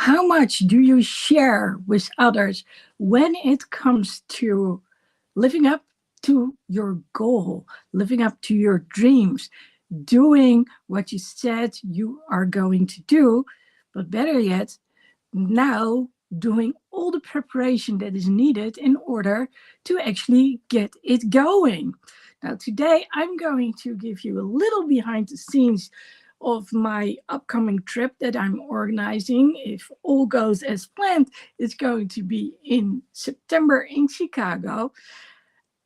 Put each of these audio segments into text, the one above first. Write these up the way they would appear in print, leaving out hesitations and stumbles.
how much do you share with others when it comes to living up to your goal, living up to your dreams, doing what you said you are going to do, but better yet, now doing all the preparation that is needed in order to actually get it going. Now, today I'm going to give you a little behind the scenes of my upcoming trip that I'm organizing. If all goes as planned, it's going to be in September in Chicago.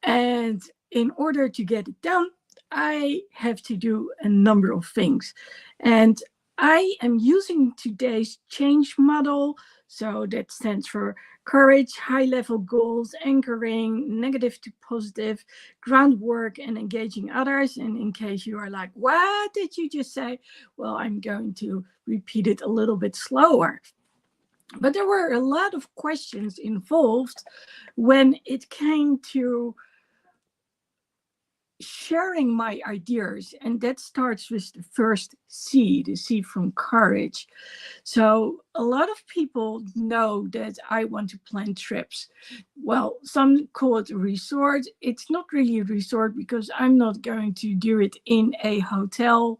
And in order to get it done, I have to do a number of things. And I am using today's change model. So that stands for courage, high-level goals, anchoring, negative to positive, groundwork, and engaging others. And in case you are like, what did you just say? Well, I'm going to repeat it a little bit slower. But there were a lot of questions involved when it came to sharing my ideas, and that starts with the first C, the C from courage. So a lot of people know that I want to plan trips. Well, some call it a resort. It's not really a resort because I'm not going to do it in a hotel.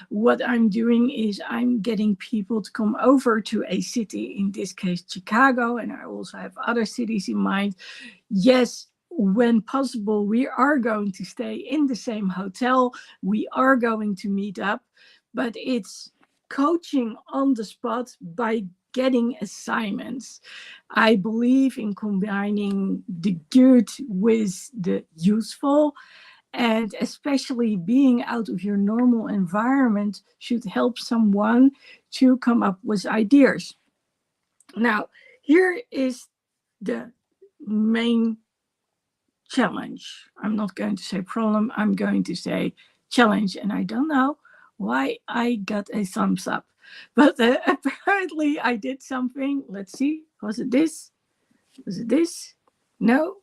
What I'm doing is I'm getting people to come over to a city, in this case Chicago, and I also have other cities in mind. Yes, when possible, we are going to stay in the same hotel. We are going to meet up, but it's coaching on the spot by getting assignments. I believe in combining the good with the useful, and especially being out of your normal environment should help someone to come up with ideas. Now, here is the main challenge. I'm not going to say problem, I'm going to say challenge. And I don't know why I got a thumbs up, but apparently I did something. Let's see, was it this? Was it this? No,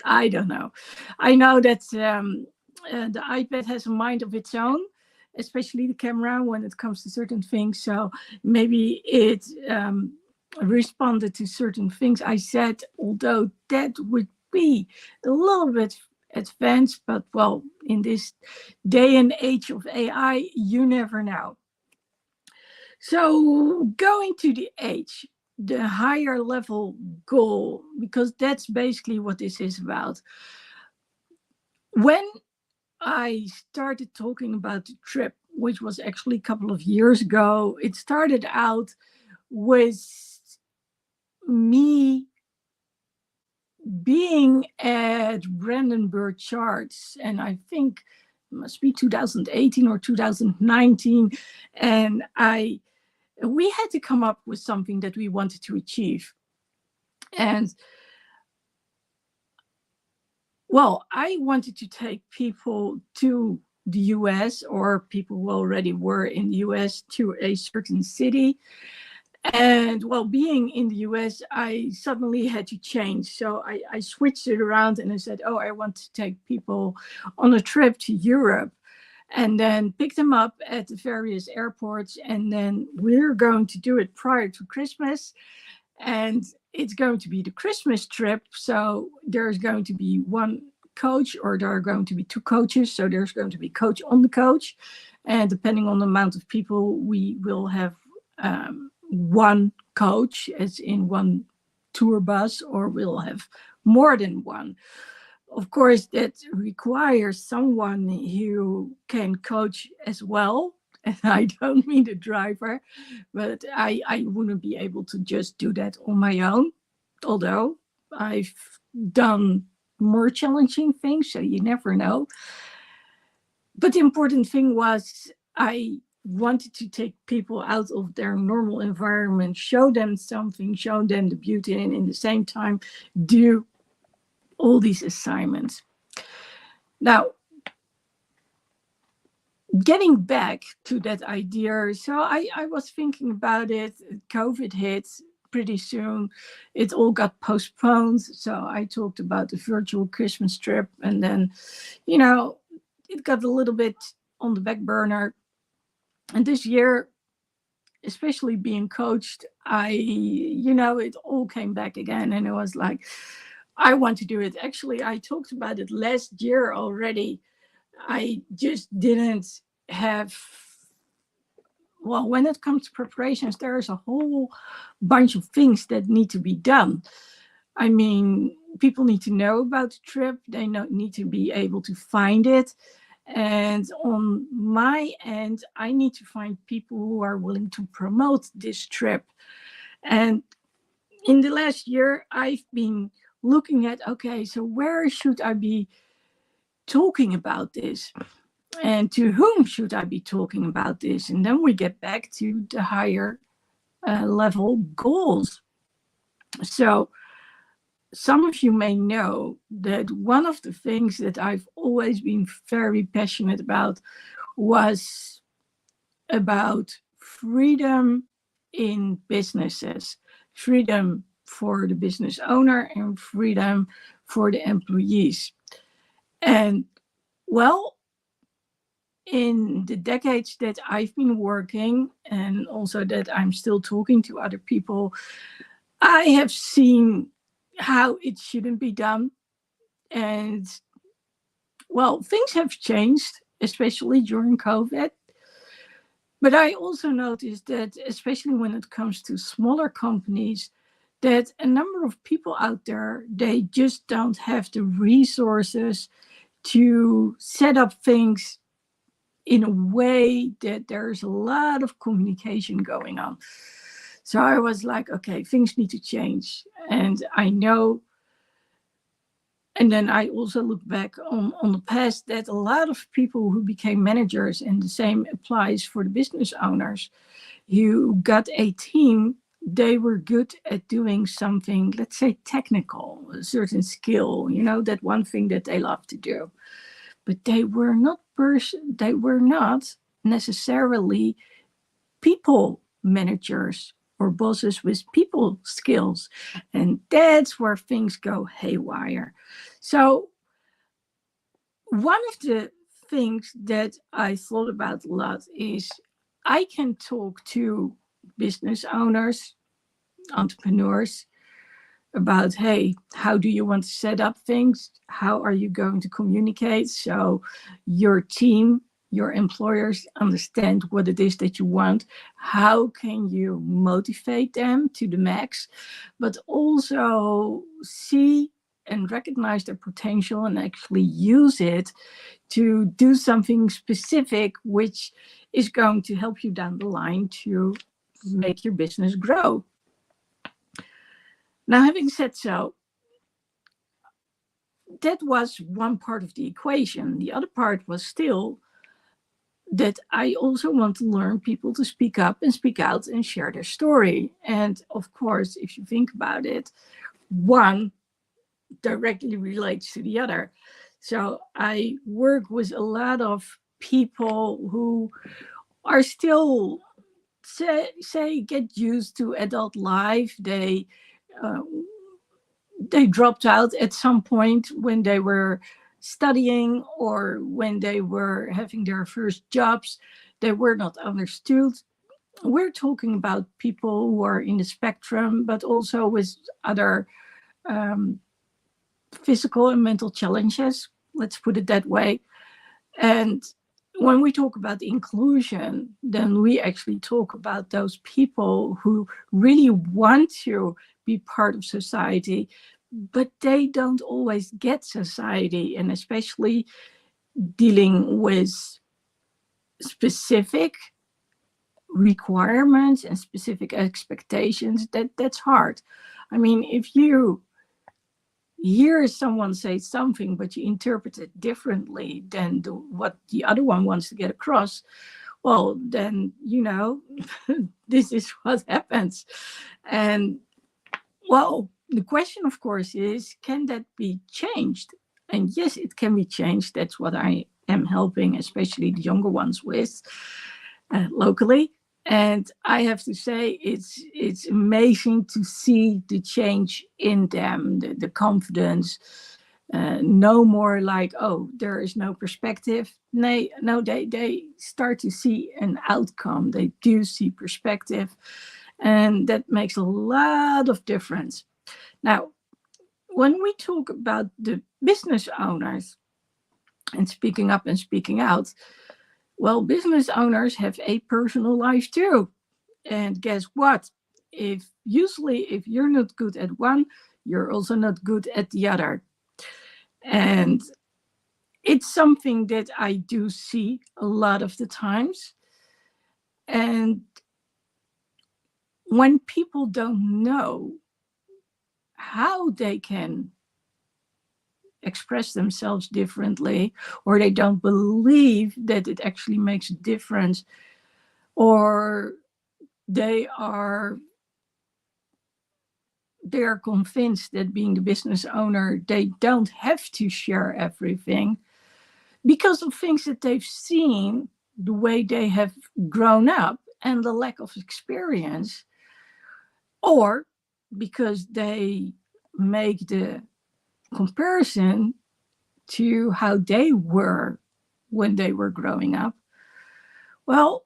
I don't know. I know that the iPad has a mind of its own, especially the camera when it comes to certain things. So maybe it responded to certain things I said, although that would be a little bit advanced, but well, in this day and age of AI, you never know. So going to the H, the higher level goal, because that's basically what this is about. When I started talking about the trip, which was actually a couple of years ago, it started out with me being at Brandenburg Charts, and I think it must be 2018 or 2019, and we had to come up with something that we wanted to achieve. And well, I wanted to take people to the US, or people who already were in the US, to a certain city. And while being in the US, I suddenly had to change. So I switched it around and I said, oh, I want to take people on a trip to Europe, and then pick them up at the various airports. And then we're going to do it prior to Christmas. And it's going to be the Christmas trip. So there's going to be one coach, or there are going to be two coaches. So there's going to be coach on the coach. And depending on the amount of people, we will have one coach, as in one tour bus, or we'll have more than one. Of course, that requires someone who can coach as well. And I don't mean the driver, but I wouldn't be able to just do that on my own. Although I've done more challenging things, so you never know. But the important thing was I wanted to take people out of their normal environment, show them something, show them the beauty, and in the same time do all these assignments. Now, getting back to that idea, so I was thinking about it. COVID hit pretty soon. It all got postponed. So I talked about the virtual Christmas trip, and then, it got a little bit on the back burner. And this year, especially being coached, it all came back again. And it was like, I want to do it. Actually, I talked about it last year already. I just didn't have, well, when it comes to preparations, there's a whole bunch of things that need to be done. I mean, people need to know about the trip. They need to be able to find it. And on my end, I need to find people who are willing to promote this trip. And in the last year, I've been looking at, okay, so where should I be talking about this? And to whom should I be talking about this? And then we get back to the higher level goals. So some of you may know that one of the things that I've always been very passionate about was about freedom in businesses, freedom for the business owner and freedom for the employees. And well, in the decades that I've been working, and also that I'm still talking to other people, I have seen how it shouldn't be done. And well, things have changed, especially during COVID. But I also noticed that, especially when it comes to smaller companies, that a number of people out there, they just don't have the resources to set up things in a way that there's a lot of communication going on. So I was like, okay, things need to change. And I know, and then I also look back on the past, that a lot of people who became managers, and the same applies for the business owners, who got a team, they were good at doing something, let's say technical, a certain skill, that one thing that they love to do. But they were not necessarily people managers or bosses with people skills. And that's where things go haywire. So one of the things that I thought about a lot is I can talk to business owners, entrepreneurs, about, hey, how do you want to set up things? How are you going to communicate so your team, your employers understand what it is that you want? How can you motivate them to the max, but also see and recognize their potential and actually use it to do something specific, which is going to help you down the line to make your business grow. Now, having said so, that was one part of the equation. The other part was still that I also want to learn people to speak up and speak out and share their story. And of course, if you think about it, one directly relates to the other. So I work with a lot of people who are still, say get used to adult life. They dropped out at some point when they were studying or when they were having their first jobs. They were not understood. We're talking about people who are in the spectrum, but also with other physical and mental challenges, let's put it that way. And when we talk about inclusion, then we actually talk about those people who really want to be part of society, but they don't always get society, and especially dealing with specific requirements and specific expectations, that's hard. I mean, if you hear someone say something, but you interpret it differently than what the other one wants to get across, well, then, this is what happens. And, well, the question, of course, is, can that be changed? And yes, it can be changed. That's what I am helping, especially the younger ones with locally. And I have to say, it's amazing to see the change in them, the confidence, No more like, oh, there is no perspective. No, they start to see an outcome. They do see perspective. And that makes a lot of difference. Now, when we talk about the business owners and speaking up and speaking out, well, business owners have a personal life too. And guess what? If you're not good at one, you're also not good at the other. And it's something that I do see a lot of the times. And when people don't know how they can express themselves differently, or they don't believe that it actually makes a difference, or they are convinced that being the business owner, they don't have to share everything because of things that they've seen, the way they have grown up, and the lack of experience, or because they make the comparison to how they were when they were growing up. Well,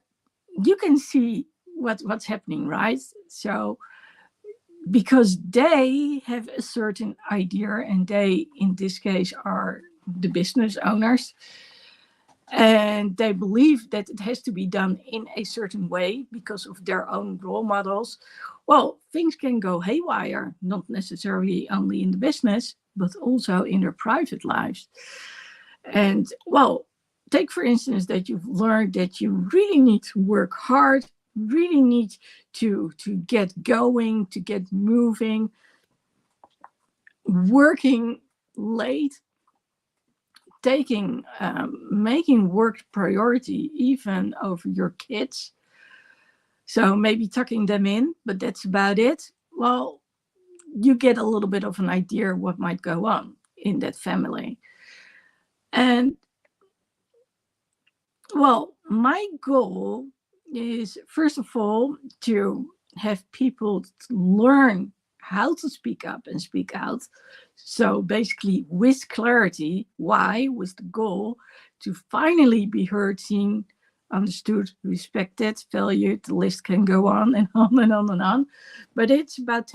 you can see what's happening, right? So because they have a certain idea, and they, in this case, are the business owners, and they believe that it has to be done in a certain way because of their own role models, well, things can go haywire, not necessarily only in the business, but also in their private lives. And well, take for instance that you've learned that you really need to work hard, really need to get going, to get moving, working late, making work priority even over your kids. So maybe tucking them in, but that's about it. Well, you get a little bit of an idea what might go on in that family. And well, my goal is, first of all, to have people learn how to speak up and speak out. So basically, with clarity, why, with the goal to finally be heard, seen, understood, respected, valued. The list can go on and on and on and on. But it's about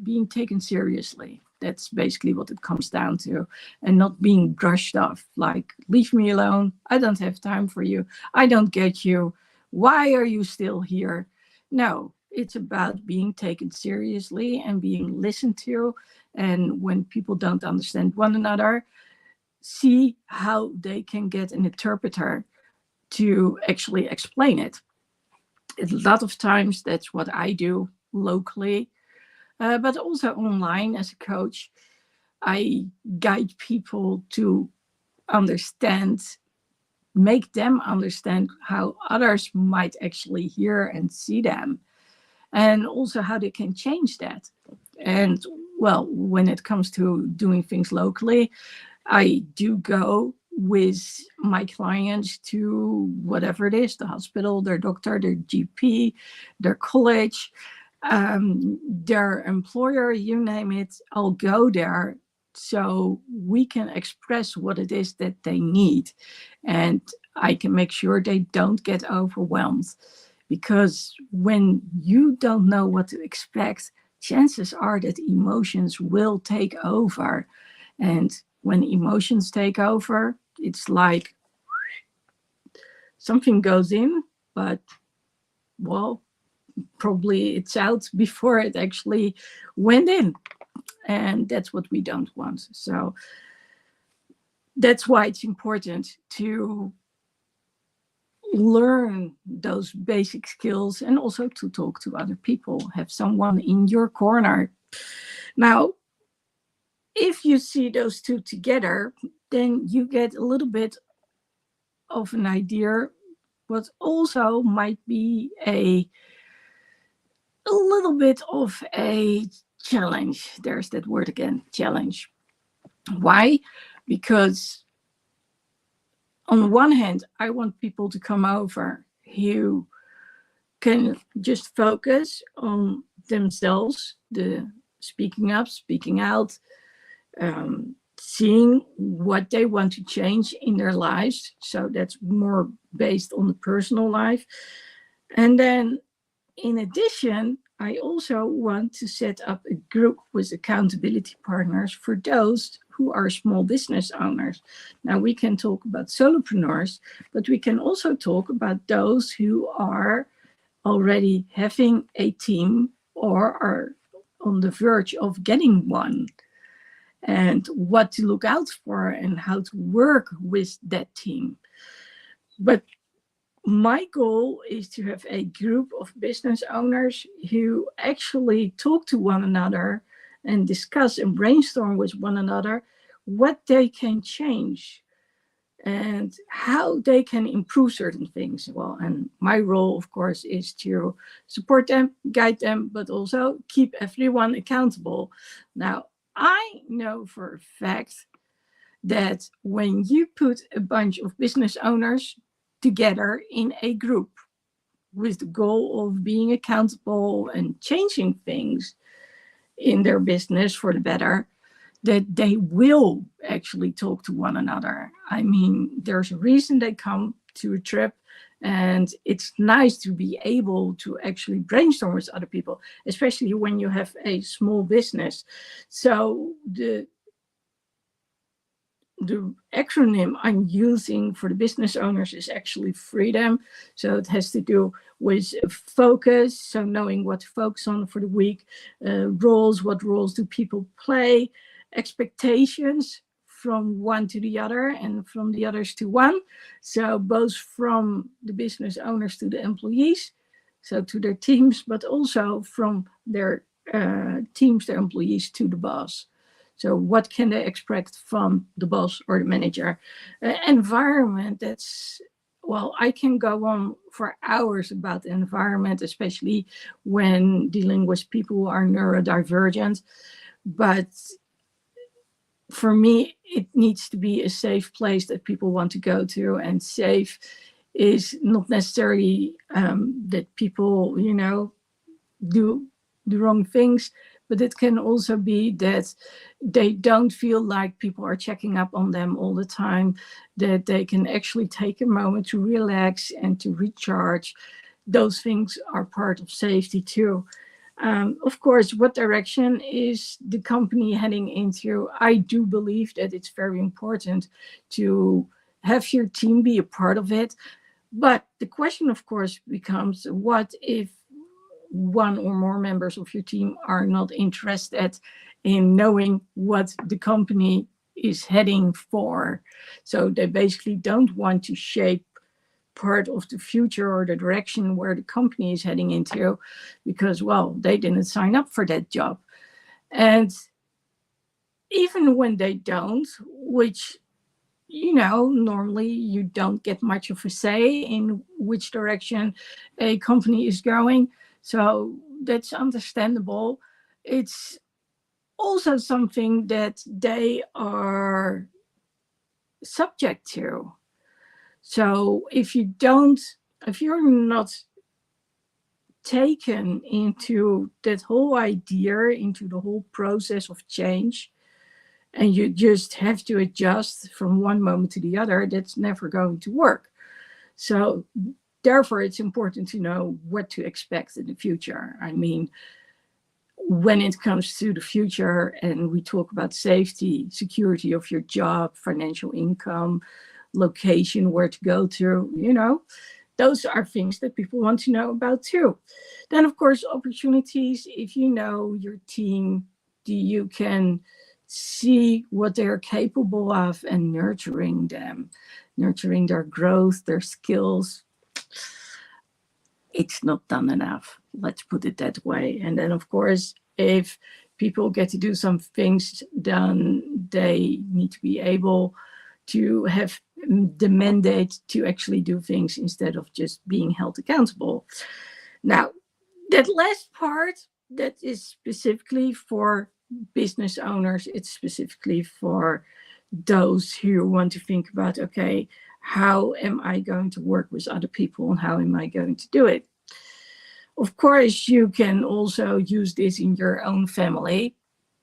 being taken seriously. That's basically what it comes down to, and not being brushed off like, leave me alone. I don't have time for you. I don't get you. Why are you still here? No, it's about being taken seriously and being listened to. And when people don't understand one another, see how they can get an interpreter to actually explain it. A lot of times that's what I do locally, but also online as a coach. I guide people to understand, make them understand how others might actually hear and see them, and also how they can change that. And well, when it comes to doing things locally, I do go with my clients to whatever it is, the hospital, their doctor, their GP, their college, their employer, you name it, I'll go there so we can express what it is that they need. And I can make sure they don't get overwhelmed. Because when you don't know what to expect, chances are that emotions will take over. And when emotions take over, it's like something goes in, but well, probably it's out before it actually went in. And that's what we don't want. So that's why it's important to learn those basic skills, and also to talk to other people, have someone in your corner. Now, if you see those two together, then you get a little bit of an idea what also might be a little bit of a challenge. There's that word again, challenge. Why? Because on one hand, I want people to come over who can just focus on themselves, the speaking up, speaking out, seeing what they want to change in their lives. So that's more based on the personal life. And then in addition, I also want to set up a group with accountability partners for those who are small business owners. Now, we can talk about solopreneurs, but we can also talk about those who are already having a team or are on the verge of getting one, and what to look out for and how to work with that team. But my goal is to have a group of business owners who actually talk to one another and discuss and brainstorm with one another what they can change and how they can improve certain things. Well, and my role, of course, is to support them, guide them, but also keep everyone accountable. Now, I know for a fact that when you put a bunch of business owners together in a group with the goal of being accountable and changing things in their business for the better, that they will actually talk to one another. I mean, there's a reason they come to a trip, and it's nice to be able to actually brainstorm with other people, especially when you have a small business. So the acronym I'm using for the business owners is actually freedom. So it has to do with focus, so knowing what to focus on for the week, roles, what roles do people play, expectations from one to the other and from the others to one. So both from the business owners to the employees, so to their teams, but also from their teams, their employees to the boss. So what can they expect from the boss or the manager? Environment, that's, well, I can go on for hours about the environment, especially when dealing with people who are neurodivergent. But for me, it needs to be a safe place that people want to go to. And safe is not necessarily that people, do the wrong things, but it can also be that they don't feel like people are checking up on them all the time, that they can actually take a moment to relax and to recharge. Those things are part of safety too. Of course, what direction is the company heading into? I do believe that it's very important to have your team be a part of it. But the question, of course, becomes, what if one or more members of your team are not interested in knowing what the company is heading for? So they basically don't want to shape part of the future or the direction where the company is heading into because, well, they didn't sign up for that job. And even when they don't, which, normally you don't get much of a say in which direction a company is going. So that's understandable. It's also something that they are subject to. So if you're not taken into that whole idea, into the whole process of change, and you just have to adjust from one moment to the other, that's never going to work. So therefore, it's important to know what to expect in the future. I mean, when it comes to the future and we talk about safety, security of your job, financial income, location, where to go to, those are things that people want to know about too. Then, of course, opportunities. If you know your team, you can see what they're capable of and nurturing them, nurturing their growth, their skills. It's not done enough. Let's put it that way. And then, of course, if people get to do some things, then they need to be able to have the mandate to actually do things instead of just being held accountable. Now, that last part, that is specifically for business owners. It's specifically for those who want to think about, okay, how am I going to work with other people and how am I going to do it? Of course, you can also use this in your own family.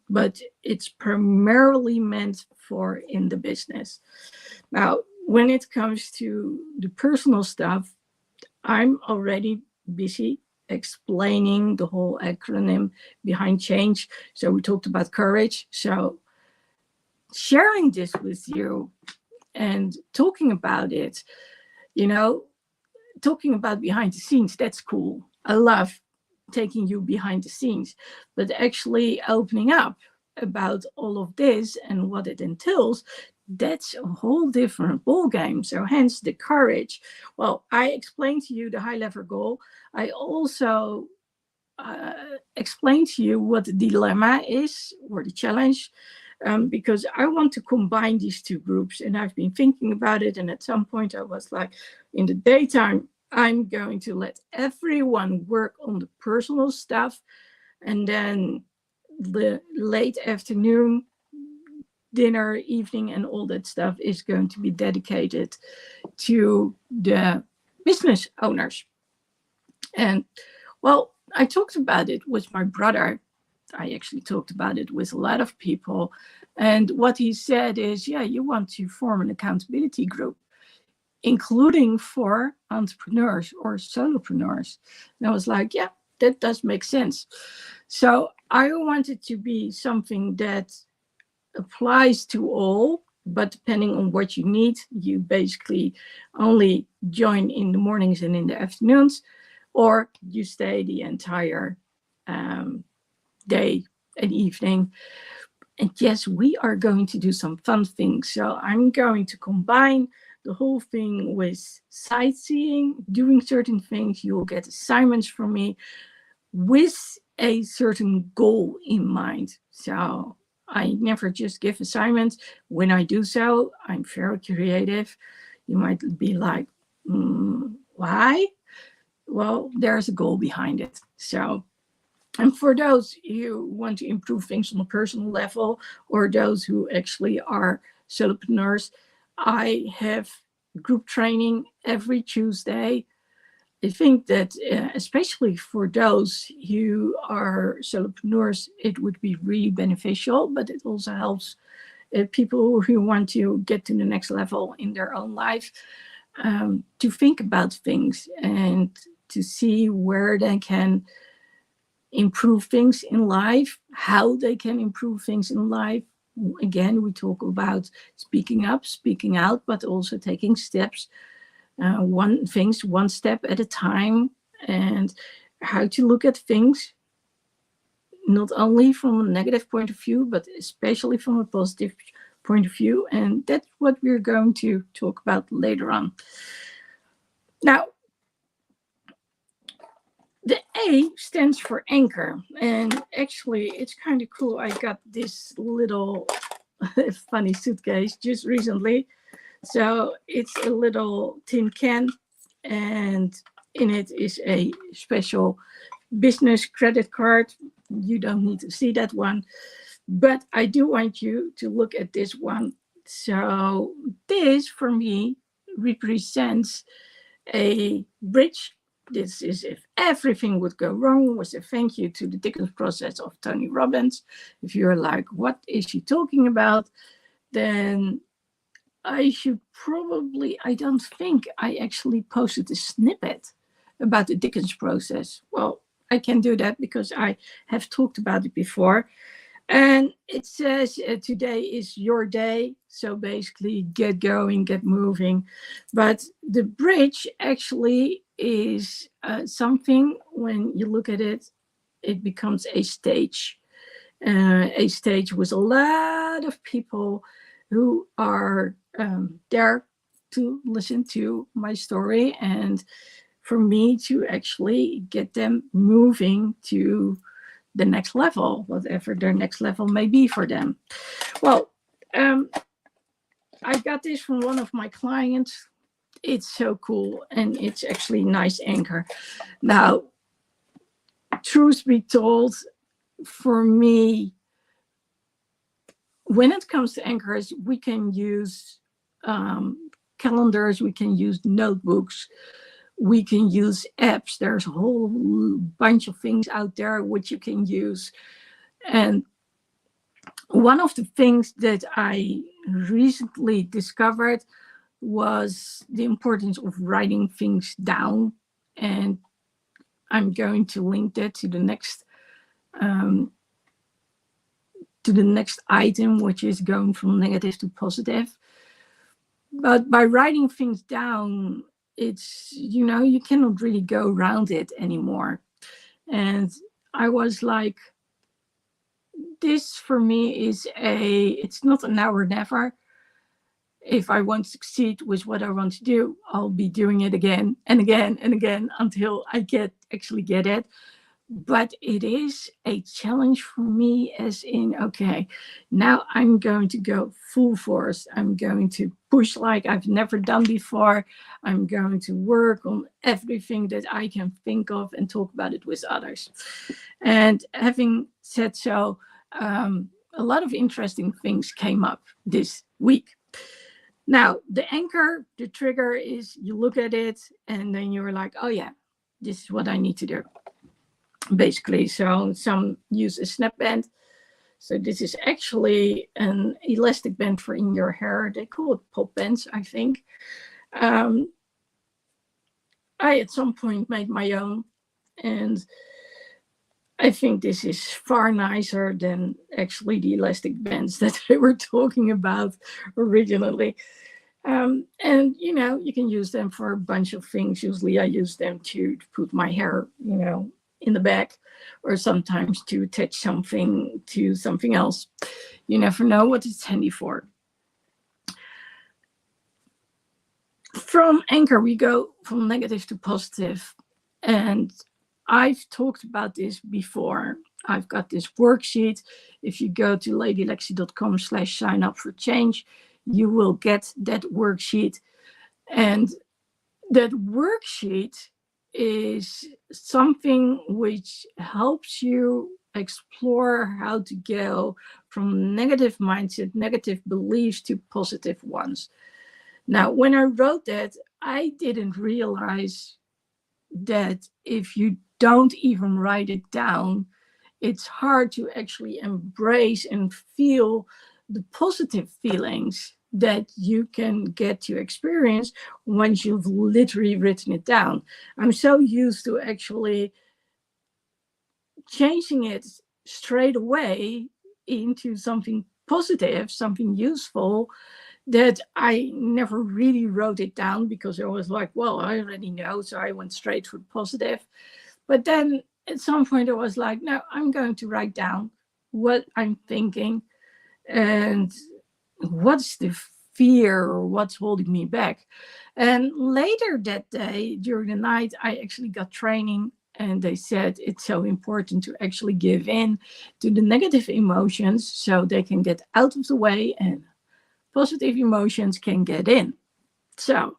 but it's primarily meant for in the business. Now, when it comes to the personal stuff, I'm already busy explaining the whole acronym behind change. So we talked about courage. So sharing this with you and talking about it, you know, talking about behind the scenes, that's cool. I love taking you behind the scenes, but actually opening up about all of this and what it entails, that's a whole different ball game. So hence the courage. Well, I explained to you the high level goal. I also explained to you what the dilemma is or the challenge, because I want to combine these two groups, and I've been thinking about it. And at some point I was like, in the daytime, I'm going to let everyone work on the personal stuff. And then the late afternoon, dinner, evening, and all that stuff is going to be dedicated to the business owners. And well, I talked about it with my brother. I actually talked about it with a lot of people. And what he said is, yeah, you want to form an accountability group, including for entrepreneurs or solopreneurs. And I was like, yeah, that does make sense. So I want it to be something that applies to all, but depending on what you need, you basically only join in the mornings and in the afternoons, or you stay the entire day and evening. And yes, we are going to do some fun things. So I'm going to combine the whole thing with sightseeing, doing certain things. You will get assignments from me with a certain goal in mind. So I never just give assignments. When I do so, I'm very creative. You might be like, why? Well, there's a goal behind it. So, and for those who want to improve things on a personal level, or those who actually are solopreneurs, I have group training every Tuesday. I think that especially for those who are solopreneurs, it would be really beneficial, but it also helps people who want to get to the next level in their own life, to think about things and to see where they can improve things in life, how they can improve things in life. Again, we talk about speaking up, speaking out, but also taking steps, one step at a time, and how to look at things not only from a negative point of view, but especially from a positive point of view. And that's what we're going to talk about later on. Now, the A stands for anchor. And actually, it's kind of cool. I got this little funny suitcase just recently. So it's a little tin can, and in it is a special business credit card. You don't need to see that one, but I do want you to look at this one. So this, for me, represents a bridge. This is if everything would go wrong, was a thank you to the Dickens process of Tony Robbins. If you're like, what is she talking about? Then I should probably, I don't think I actually posted a snippet about the Dickens process. Well, I can do that because I have talked about it before. And it says today is your day. So basically, get going, get moving. But the bridge actually is something, when you look at it, it becomes a stage. A stage with a lot of people who are there to listen to my story, and for me to actually get them moving to the next level, whatever their next level may be for them. Well, I got this from one of my clients. It's so cool, and it's actually a nice anchor. Now, truth be told, for me, when it comes to anchors, we can use calendars, we can use notebooks, we can use apps. There's a whole bunch of things out there which you can use. And One of the things that I recently discovered was the importance of writing things down. And I'm going to link that um, to the next item, which is going from negative to positive. But by writing things down, it's, you cannot really go around it anymore. And I was like, this for me it's not an now or never. If I want to succeed with what I want to do, I'll be doing it again and again and again until I actually get it. But it is a challenge for me, as in, okay, now I'm going to go full force. I'm going to push like I've never done before. I'm going to work on everything that I can think of and talk about it with others. And having said so, a lot of interesting things came up this week. Now, the anchor, the trigger is you look at it and then you're like, oh yeah, this is what I need to do, basically. So some use a snap band. So this is actually an elastic band for in your hair. They call it pop bands, I think. I at some point made my own, and I think this is far nicer than actually the elastic bands that they were talking about originally. And you can use them for a bunch of things. Usually I use them to put my hair, in the back, or sometimes to attach something to something else. You never know what it's handy for. From anchor, we go from negative to positive. And I've talked about this before. I've got this worksheet. If you go to ladylexi.com/sign-up-for-change, you will get that worksheet. And that worksheet is something which helps you explore how to go from negative mindset, negative beliefs to positive ones. Now, when I wrote that, I didn't realize that if you don't even write it down, it's hard to actually embrace and feel the positive feelings that you can get to experience once you've literally written it down. I'm so used to actually changing it straight away into something positive, something useful, that I never really wrote it down because I was like, well, I already know. So I went straight for positive. But then at some point I was like, no, I'm going to write down what I'm thinking and what's the fear or what's holding me back. And later that day, during the night, I actually got training, and they said it's so important to actually give in to the negative emotions so they can get out of the way and positive emotions can get in. So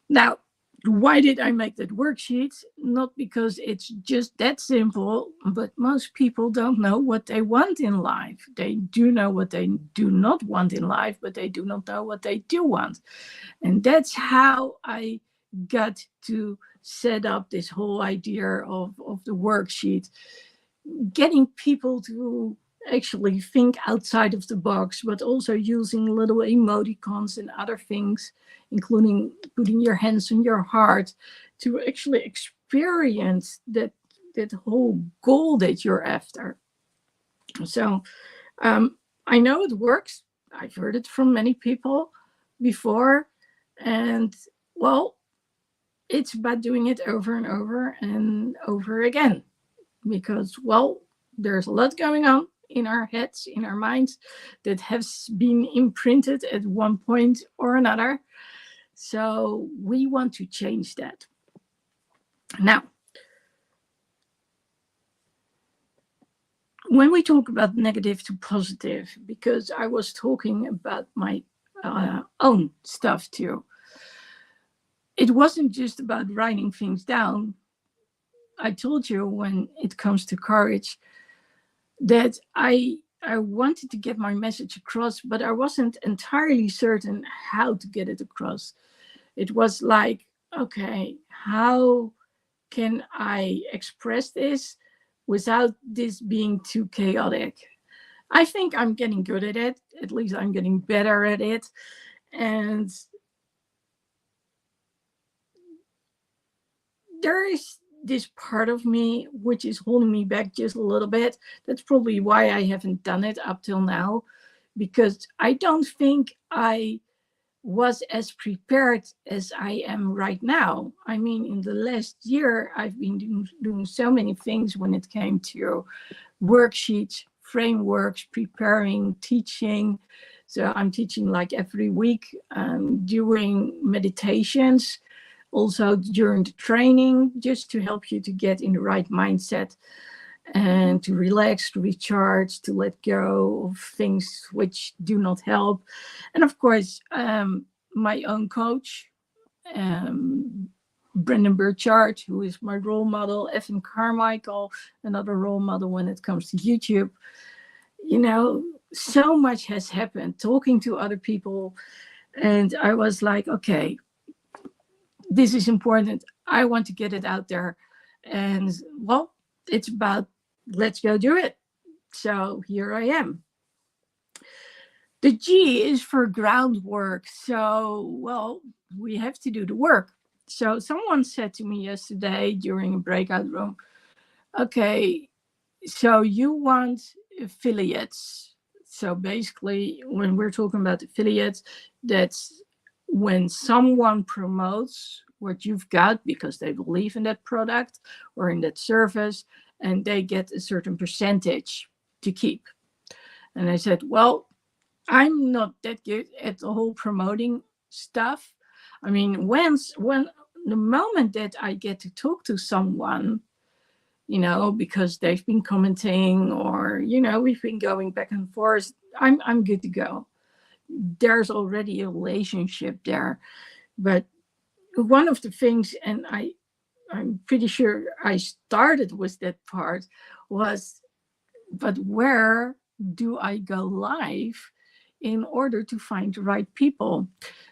now, why did I make that worksheet? Not because it's just that simple, but most people don't know what they want in life. They do know what they do not want in life, but they do not know what they do want. And that's how I got to set up this whole idea of the worksheet, getting people to actually think outside of the box, but also using little emoticons and other things, including putting your hands on your heart to actually experience that whole goal that you're after. So I know it works. I've heard it from many people before. And well, it's about doing it over and over and over again. Because, well, there's a lot going on in our heads, in our minds, that has been imprinted at one point or another. So we want to change that. Now, when we talk about negative to positive, because I was talking about my own stuff too, it wasn't just about writing things down. I told you when it comes to courage that I wanted to get my message across, but I wasn't entirely certain how to get it across. It was like, okay, how can I express this without this being too chaotic? I think I'm getting good at it. At least I'm getting better at it. And there is this part of me which is holding me back just a little bit. That's probably why I haven't done it up till now, because I don't think I was as prepared as I am right now. I mean, in the last year, I've been doing so many things when it came to worksheets, frameworks, preparing, teaching. So I'm teaching like every week, doing meditations, also during the training, just to help you to get in the right mindset and to relax, to recharge, to let go of things which do not help. And of course, my own coach, um, Brendan Burchard, who is my role model, Evan Carmichael, another role model when it comes to YouTube. You know, so much has happened talking to other people. And I was like, okay, this is important. I want to get it out there. And well, it's about, let's go do it. So here I am. The G is for groundwork. So, well, we have to do the work. So someone said to me yesterday during a breakout room, okay, so you want affiliates. So basically, when we're talking about affiliates, that's when someone promotes what you've got because they believe in that product or in that service, and they get a certain percentage to keep. And I said, well, I'm not that good at the whole promoting stuff. I mean, when the moment that I get to talk to someone, you know, because they've been commenting or, you know, we've been going back and forth, I'm good to go. There's already a relationship there. But one of the things, and I'm pretty sure I started with that part, was, but where do I go live in order to find the right people?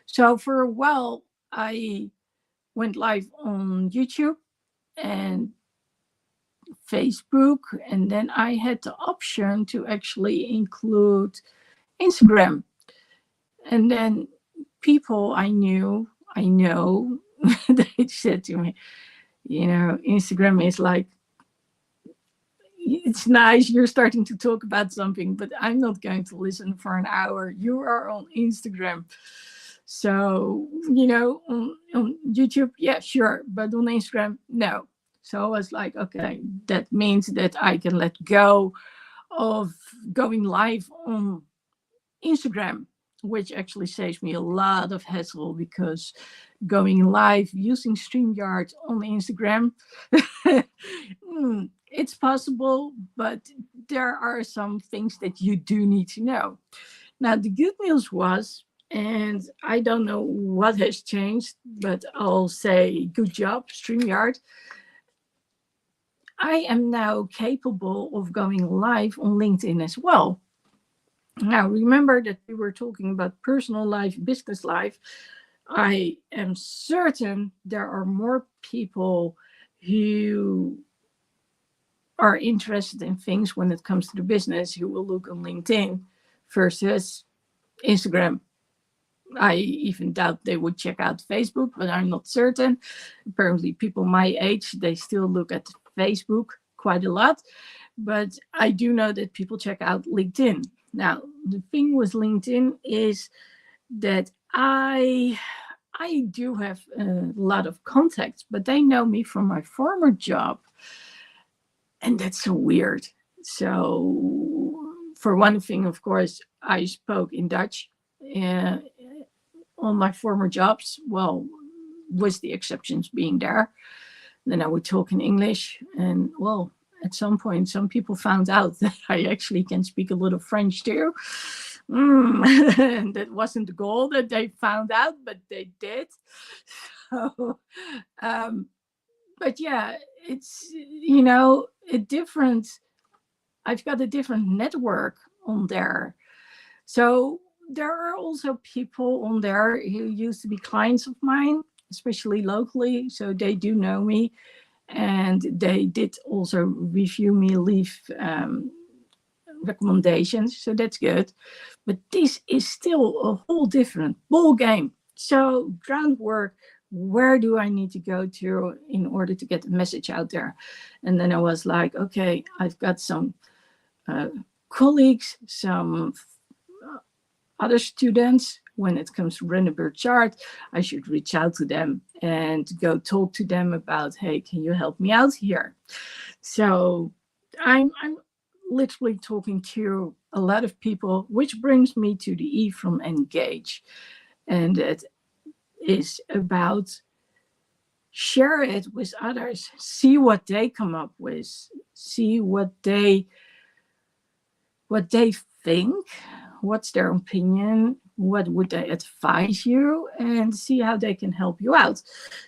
So for a while, I went live on YouTube and Facebook, and then I had the option to actually include Instagram. And then people I know, they said to me, you know, Instagram is like, it's nice, you're starting to talk about something, but I'm not going to listen for an hour. You are on Instagram. So, you know, on YouTube, yeah, sure. But on Instagram, no. So I was like, okay, that means that I can let go of going live on Instagram, which actually saves me a lot of hassle, because going live using StreamYard on Instagram, it's possible, but there are some things that you do need to know. Now, the good news was, and I don't know what has changed, but I'll say good job, StreamYard. I am now capable of going live on LinkedIn as well. Now, remember that we were talking about personal life, business life. I am certain there are more people who are interested in things when it comes to the business who will look on LinkedIn versus Instagram. I even doubt they would check out Facebook, but I'm not certain. Apparently, people my age, they still look at Facebook quite a lot. But I do know that people check out LinkedIn. Now, the thing with LinkedIn is that I do have a lot of contacts, but they know me from my former job. And that's so weird. So, for one thing, of course, I spoke in Dutch on my former jobs. Well, with the exceptions being there. Then I would talk in English. And, well, at some point, some people found out that I actually can speak a little French too. And that wasn't the goal that they found out, but they did. So, but yeah, it's, you know, I've got a different network on there. So there are also people on there who used to be clients of mine, especially locally. So they do know me. And they did also review me, leave recommendations, so that's good. But this is still a whole different ball game. So groundwork, where do I need to go to in order to get the message out there? And then I was like, okay, I've got some colleagues, some other students. When it comes to Brandenburg chart, I should reach out to them and go talk to them about, hey, can you help me out here? So I'm literally talking to a lot of people, which brings me to the E from engage. And it is about share it with others, see what they come up with, see what they think, what's their opinion, what would they advise you, and see how they can help you out.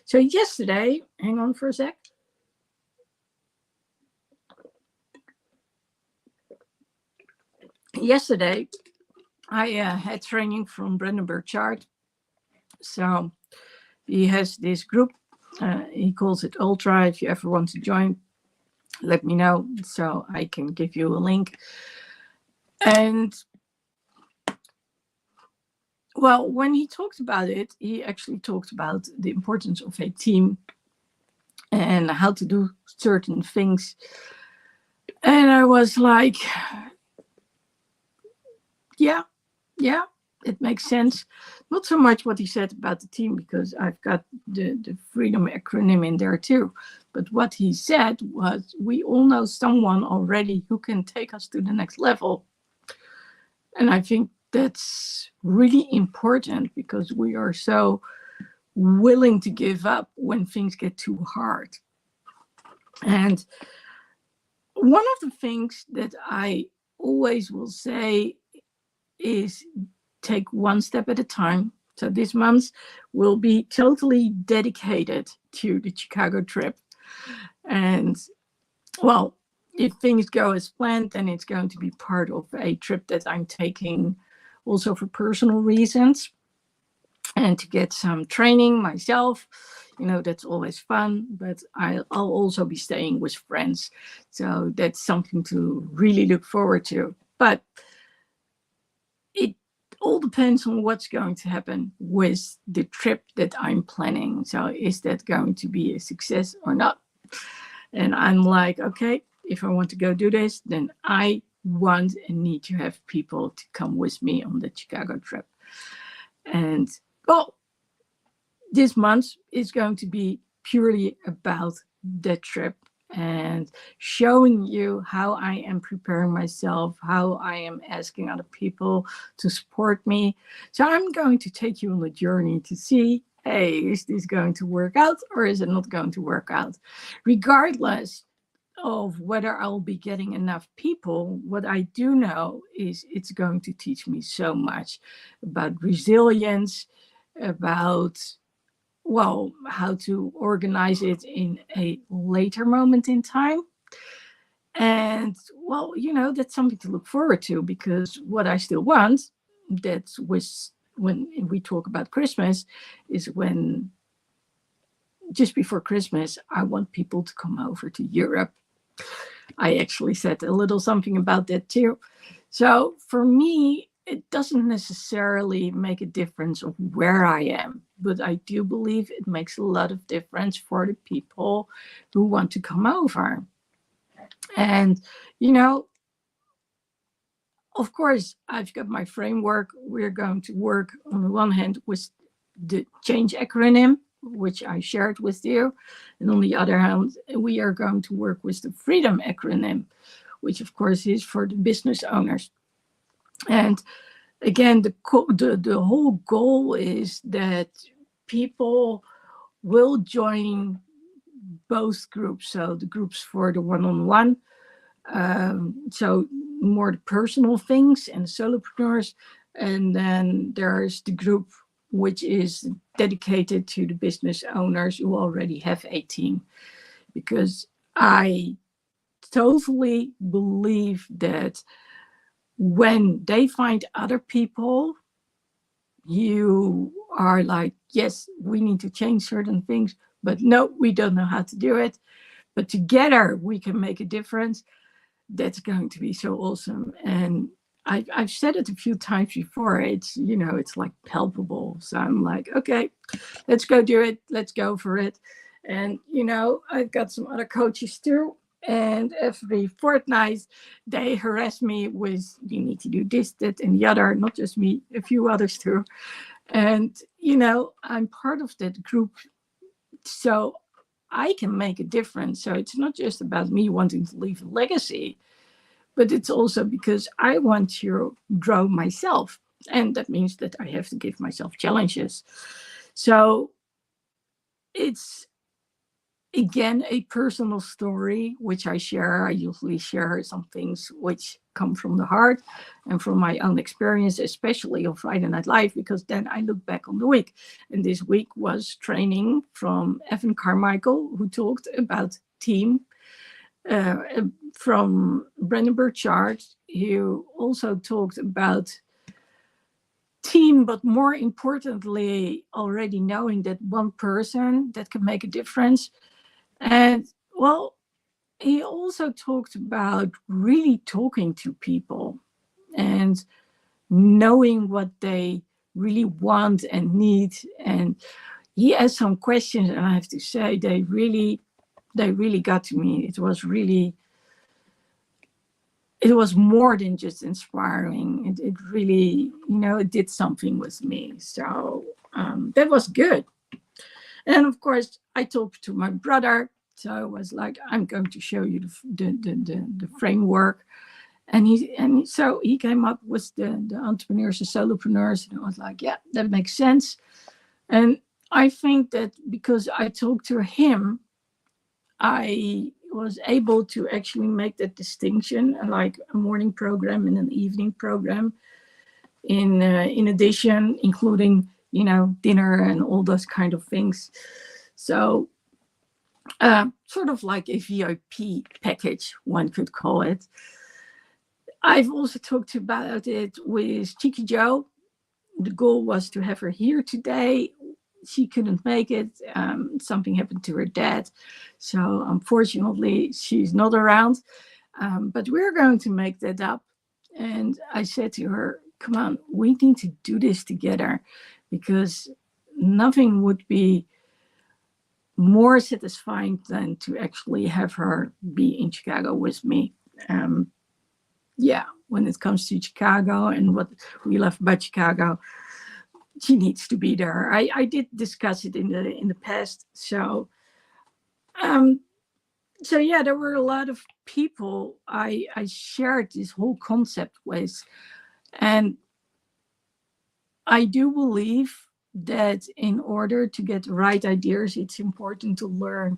So yesterday, hang on for a sec. Yesterday, I had training from Brandenburg Chart. So he has this group. He calls it Ultra. If you ever want to join, let me know so I can give you a link. And well, when he talked about it, he actually talked about the importance of a team and how to do certain things. And I was like, yeah, it makes sense. Not so much what he said about the team, because I've got the freedom acronym in there too. But what he said was, we all know someone already who can take us to the next level. And I think that's really important, because we are so willing to give up when things get too hard. And one of the things that I always will say is take one step at a time. So this month will be totally dedicated to the Chicago trip. And well, if things go as planned, then it's going to be part of a trip that I'm taking also for personal reasons and to get some training myself. You know, that's always fun, but I'll also be staying with friends. So that's something to really look forward to. But it all depends on what's going to happen with the trip that I'm planning. So is that going to be a success or not? And I'm like, okay, if I want to go do this, then I want and need to have people to come with me on the Chicago trip. And well, this month is going to be purely about the trip and showing you how I am preparing myself, how I am asking other people to support me. So I'm going to take you on a journey to see, hey, is this going to work out or is it not going to work out? Regardless of whether I'll be getting enough people, what I do know is it's going to teach me so much about resilience, about, well, how to organize it in a later moment in time. And well, you know, that's something to look forward to, because what I still want, that's with when we talk about Christmas, is when just before Christmas, I want people to come over to Europe. I actually said a little something about that too. So for me, it doesn't necessarily make a difference of where I am, but I do believe it makes a lot of difference for the people who want to come over. And, you know, of course, I've got my framework. We're going to work on the one hand with the C.H.A.N.G.E acronym, which I shared with you. And on the other hand, we are going to work with the freedom acronym, which of course is for the business owners. And again, the whole goal is that people will join both groups. So the groups for the one-on-one, so more the personal things and solopreneurs. And then there's the group which is dedicated to the business owners who already have a team. Because I totally believe that when they find other people, you are like, yes, we need to change certain things, but no, we don't know how to do it. But together we can make a difference. that's going to be so awesome. And I've said it a few times before. It's, it's like palpable. So I'm like, okay, let's go do it. Let's go for it. And, I've got some other coaches too. And every fortnight, they harass me with, you need to do this, that, and the other, not just me, a few others too. And, I'm part of that group. So I can make a difference. So it's not just about me wanting to leave a legacy, but it's also because I want to grow myself. And that means that I have to give myself challenges. So it's, again, a personal story, which I share. I usually share some things which come from the heart and from my own experience, especially on Friday Night Live, because then I look back on the week. And this week was training from Evan Carmichael, who talked about team, from Brandon Burchard, who also talked about team, but more importantly, already knowing that one person that can make a difference. And well, he also talked about really talking to people and knowing what they really want and need. And he asked some questions, and I have to say, they really got to me. It was more than just inspiring. It really, it did something with me. So that was good. And of course, I talked to my brother. So I was like, I'm going to show you the framework. And so he came up with the entrepreneurs, the solopreneurs. And I was like, yeah, that makes sense. And I think that because I talked to him, I was able to actually make that distinction, like a morning program and an evening program. In addition, including, dinner and all those kind of things. So sort of like a VIP package, one could call it. I've also talked about it with Cheeky Joe. The goal was to have her here today. She couldn't make it. Something happened to her dad. So unfortunately, she's not around. But we're going to make that up. And I said to her, come on, we need to do this together, because nothing would be more satisfying than to actually have her be in Chicago with me. When it comes to Chicago and what we love about Chicago, she needs to be there. I did discuss it in the past. So there were a lot of people I shared this whole concept with. And I do believe that in order to get the right ideas, it's important to learn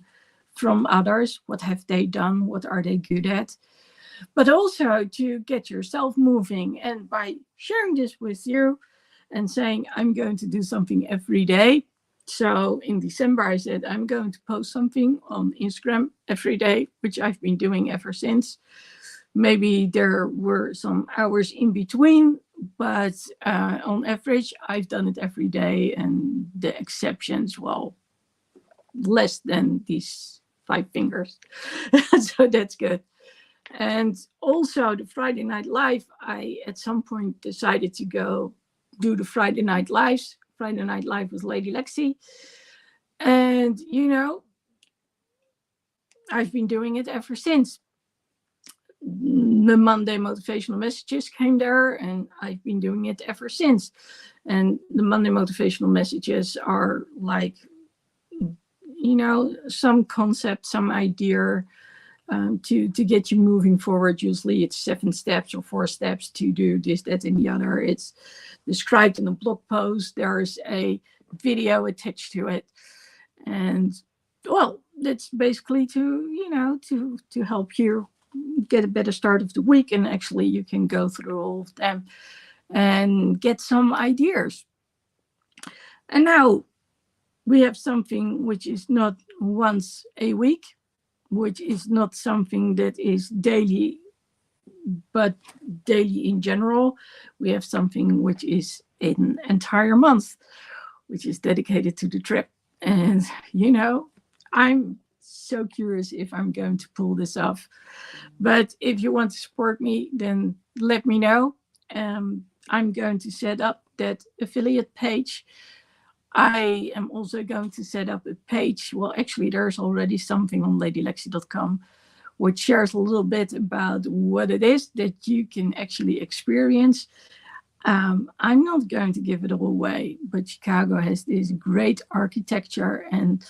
from others. What have they done? What are they good at? But also to get yourself moving. And by sharing this with you and saying, I'm going to do something every day. So in December, I said, I'm going to post something on Instagram every day, which I've been doing ever since. Maybe there were some hours in between, but on average, I've done it every day. And the exceptions, well, less than these 5 fingers. So that's good. And also the Friday Night Live, I at some point decided to go do the Friday Night Lives. Friday Night Live with Lady Lexi. And, I've been doing it ever since. The Monday motivational messages came there, and I've been doing it ever since. And the Monday motivational messages are like, some concept, some idea to get you moving forward. Usually it's 7 steps or 4 steps to do this, that, and the other. It's described in a blog post. There's a video attached to it. And well, that's basically to help you get a better start of the week. And actually you can go through all of them and get some ideas. And now we have something which is not once a week, which is not something that is daily, but daily in general. We have something which is an entire month, which is dedicated to the trip. And, I'm so curious if I'm going to pull this off. But if you want to support me, then let me know. I'm going to set up that affiliate page. I am also going to set up a page. Well, actually, there's already something on ladylexi.com which shares a little bit about what it is that you can actually experience. I'm not going to give it all away, but Chicago has this great architecture. And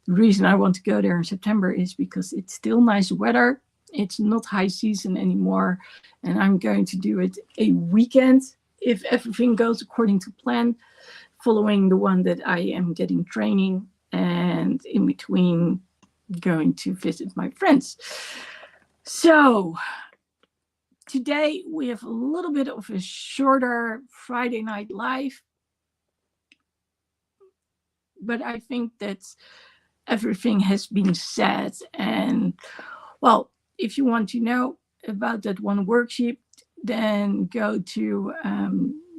the reason I want to go there in September is because it's still nice weather. It's not high season anymore. And I'm going to do it a weekend if everything goes according to plan, following the one that I am getting training, and in between going to visit my friends. So today we have a little bit of a shorter Friday Night Live, but I think that everything has been said. And well, if you want to know about that one worksheet, then go to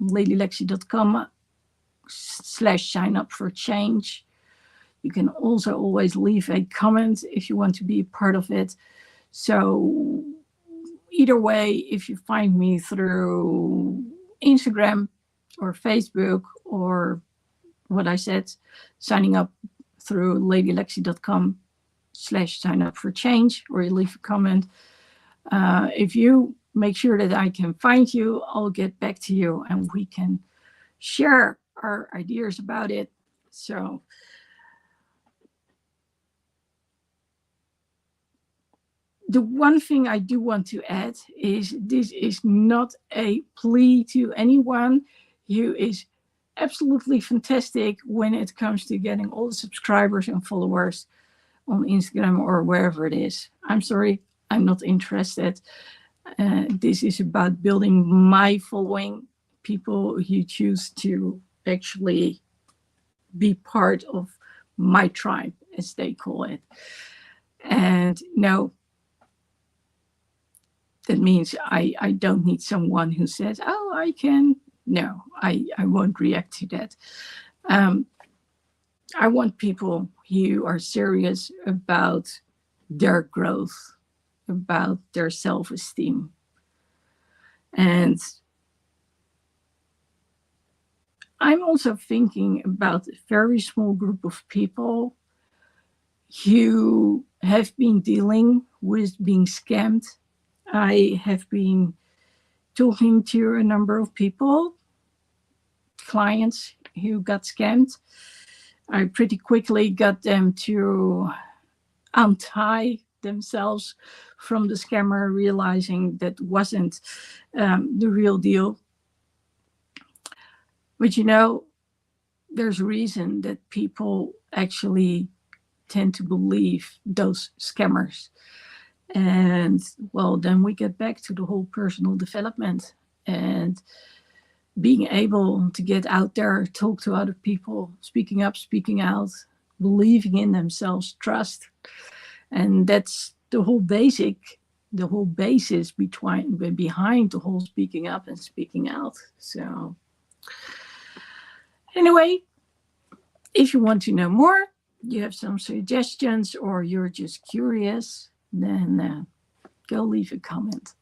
ladylexi.com/sign-up-for-change. You can also always leave a comment if you want to be a part of it. So either way, if you find me through Instagram or Facebook or what I said, signing up through ladylexi.com/sign-up-for-change, or you leave a comment. If you make sure that I can find you, I'll get back to you and we can share our ideas about it. So the one thing I do want to add is this is not a plea to anyone who is absolutely fantastic when it comes to getting all the subscribers and followers on Instagram or wherever it is. I'm sorry, I'm not interested. This is about building my following, people who choose to actually be part of my tribe, as they call it. And no, that means I don't need someone who says, oh, I can. No, I won't react to that. I want people who are serious about their growth, about their self-esteem. And I'm also thinking about a very small group of people who have been dealing with being scammed. I have been talking to a number of people, clients who got scammed. I pretty quickly got them to untie themselves from the scammer, realizing that wasn't the real deal. But you know, there's a reason that people actually tend to believe those scammers. And well, then we get back to the whole personal development and being able to get out there, talk to other people, speaking up, speaking out, believing in themselves, trust. And that's the whole basis behind the whole speaking up and speaking out. So anyway, if you want to know more, you have some suggestions, or you're just curious, then go leave a comment.